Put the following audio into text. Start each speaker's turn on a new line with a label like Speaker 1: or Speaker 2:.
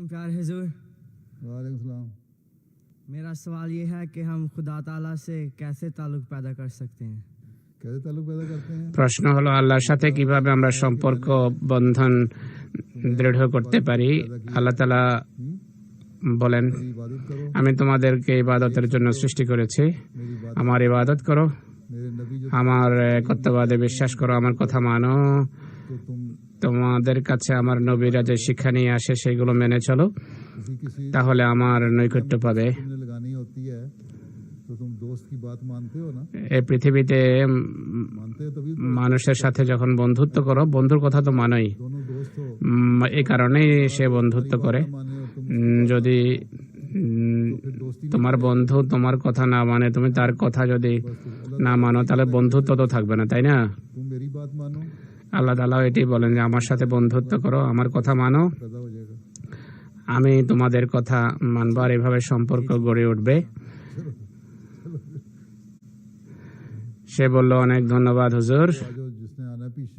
Speaker 1: अलैकुम प्यारे हुजूर।
Speaker 2: वालेकुम सलाम।
Speaker 1: मेरा सवाल ये है कि हम खुदा ताला से कैसे ताल्लुक पैदा कर सकते हैं?
Speaker 2: कैसे ताल्लुक पैदा करते हैं?
Speaker 3: প্রশ্ন হলো আল্লাহর সাথে কিভাবে আমরা সম্পর্ক বন্ধন দৃঢ় করতে পারি। আল্লাহ তাআলা বলেন,
Speaker 2: मेरी इबादत करो,
Speaker 3: আমি তোমাদেরকে ইবাদতের জন্য সৃষ্টি করেছি,
Speaker 2: मेरी बात
Speaker 3: আমার ইবাদত করো,
Speaker 2: मेरे नबी जो
Speaker 3: আমার কর্তব্যবাদে বিশ্বাস করো, আমার কথা মানো,
Speaker 2: तो तुम
Speaker 3: তোমাদের কাছে আমার নবীরা যে শিক্ষা নিয়ে আসে সেগুলো মেনে চলো,
Speaker 2: किसी
Speaker 3: তাহলে আমার নৈকট্য পাবে।
Speaker 2: तुमने लगानी होती है तो तुम दोस्त की बात मानते हो ना?
Speaker 3: এই পৃথিবীতে
Speaker 2: मानते हो तभी
Speaker 3: মানুষের সাথে যখন বন্ধুত্ব করো, বন্ধুর কথা তো মানোই,
Speaker 2: दोनों दोस्त हो।
Speaker 3: এই কারণেই সে বন্ধুত্ব করে।
Speaker 2: माने और तुम
Speaker 3: যদি
Speaker 2: फिर दोस्ती
Speaker 3: তোমার বন্ধু তোমার কথা না মানে, তুমি তার কথা যদি না মানো, তাহলে বন্ধুত্ব তো থাকবে না, তাই না?
Speaker 2: तुम मेरी बात मानो,
Speaker 3: আল্লাহ তাআলা এটি বলেন যে আমার সাথে বন্ধুত্ব করো, আমার কথা মানো,
Speaker 2: पैदा हो जाएगा।
Speaker 3: আমি তোমাদের কথা মানব, আর এভাবে সম্পর্ক গড়ে উঠবে। সে বলল, অনেক ধন্যবাদ হুজুর।
Speaker 2: जो जिसने आना पीछे